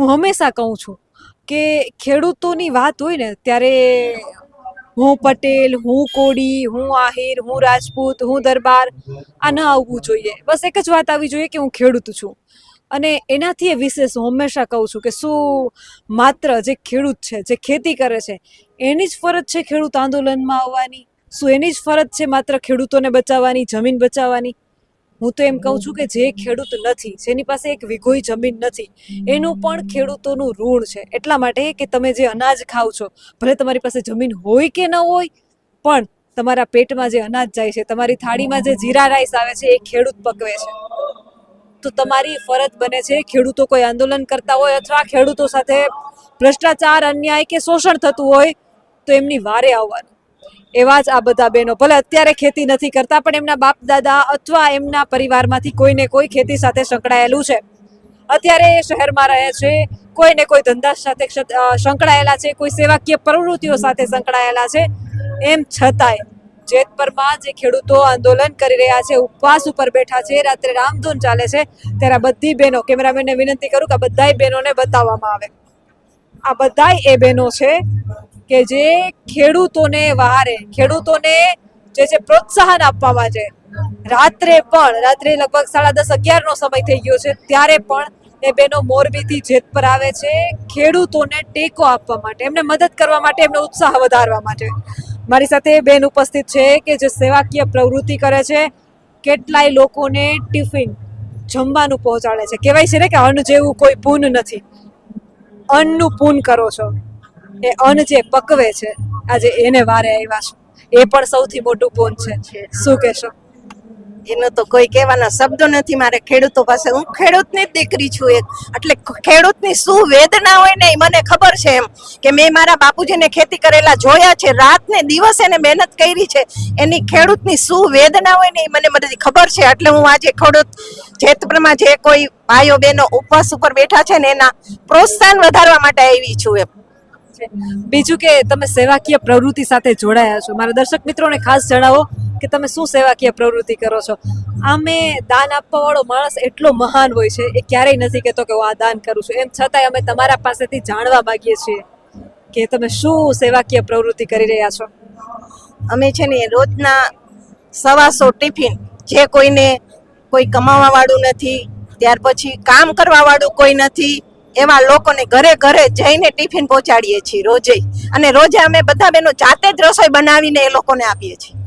હું હંમેશા કહું છું કે ખેડૂતોની વાત હોય ને ત્યારે હું પટેલ, હું કોળી, હું આહિર, હું રાજપૂત, હું દરબાર આ ન આવવું જોઈએ. બસ એક જ વાત આવી જોઈએ કે હું ખેડૂત છું. અને એનાથી એ વિશેષ હું હંમેશા કહું છું કે શું માત્ર જે ખેડૂત છે, જે ખેતી કરે છે, એની જ ફરજ છે ખેડૂત આંદોલનમાં આવવાની? શું એની જ ફરજ છે માત્ર ખેડૂતોને બચાવવાની, જમીન બચાવવાની? હું તો એમ કહું છું કે જે ખેડૂત નથી, જેની પાસે એક વીઘોય જમીન નથી, એનું પણ ખેડૂતોનું ઋણ છે. એટલા માટે કે તમે જે અનાજ ખાવ છો, ભલે તમારી પાસે જમીન હોય કે ન હોય, પણ તમારા પેટમાં જે અનાજ જાય છે, તમારી થાળીમાં જે જીરા રાઈસ આવે છે, એ ખેડૂત પકવે છે. તો તમારી ફરજ બને છે, ખેડૂતો કોઈ આંદોલન કરતા હોય અથવા ખેડૂતો સાથે ભ્રષ્ટાચાર, અન્યાય કે શોષણ થતું હોય તો એમની વારે આવવાનું. એવા જ આ બધા બહેનો ભલે અત્યારે ખેતી નથી કરતા, પણ એમના બાપ દાદા અથવા એમના પરિવારમાંથી કોઈને કોઈ ખેતી સાથે સંકળાયેલું છે. અત્યારે એ શહેરમાં રહે છે, કોઈને કોઈ ધંધા સાથે સંકળાયેલા છે, કોઈ સેવાકીય પ્રવૃત્તિઓ સાથે સંકળાયેલા છે. એમ છતાંય જેતપરમાં જે ખેડૂતો આંદોલન કરી રહ્યા છે, ઉપવાસ ઉપર બેઠા છે, રાત્રે રામધૂન ચાલે છે, ત્યારે આ બધી બહેનો, કેમેરામેનને વિનંતી કરું કે આ બધાય બહેનોને બતાવવામાં આવે. આ બધાય એ બહેનો છે કે જે ખેડૂતોને વહારે, ખેડૂતોને જે પ્રોત્સાહન આપવામાં છે. રાત્રે લગભગ 10:30-11નો સમય થઈ ગયો છે, ત્યારે પણ એ બહેનો મોરબીથી જેતપર આવે છે ખેડૂતોને ટેકો આપવા માટે, એમને મદદ કરવા માટે, એમનો ઉત્સાહ વધારવા માટે. મારી સાથે એ બેન ઉપસ્થિત છે કે જે સેવાકીય પ્રવૃત્તિ કરે છે, કેટલાય લોકોને ટિફિન જમવાનું પહોંચાડે છે. કહેવાય છે ને કે અન્ન જેવું કોઈ પૂન નથી. અન્નનું પૂન કરો છો, એ અન્ન જે પકવે છે, આજે એને વારે આવ્યા છો, એ પણ સૌથી મોટું પૂન છે. શું કહેશો? એનો તો કોઈ કહેવાના શબ્દો નથી મારે ખેડૂતો પાસે. હું ખેડૂતની જ દીકરી છું એક, એટલે ખેડૂતની શું વેદના હોય ને એ મને ખબર છે. એમ કે મેં મારા બાપુજીને ખેતી કરેલા જોયા છે, રાત ને દિવસ એને મહેનત કરી છે. એની ખેડૂતની શું વેદના હોય ને એ મને બધી ખબર છે. એટલે હું આજે ખેડૂત જેતપરમાં જે કોઈ ભાઈઓ બહેનો ઉપવાસ ઉપર બેઠા છે ને એના પ્રોત્સાહન વધારવા માટે આવી છું. એમ બીજું કે તમે સેવાકીય પ્રવૃત્તિ સાથે જોડાયા છો, મારા દર્શક મિત્રોને ખાસ જણાવો કે તમે શું સેવાકીય પ્રવૃત્તિ કરો છો. આમે દાન આપવા વાળો માણસ એટલો મહાન હોય છે, એ ક્યારેય નથી કહેતો કે હું આ દાન કરું છું. એમ છતાંય અમે તમારા પાસેથી જાણવા માંગીએ છીએ કે તમે શું સેવાકીય પ્રવૃત્તિ કરી રહ્યા છો. અમે છે ને રોજના 100 ટિફિન, જે કોઈને કોઈ કમાવા વાળું નથી, ત્યાર પછી કામ કરવા વાળું કોઈ નથી, એવા લોકોને ઘરે ઘરે જઈને ટિફિન પહોંચાડીએ છીએ રોજે. અને રોજે અમે બધા બહેનો જાતે જ રસોઈ બનાવીને એ લોકોને આપીએ છીએ.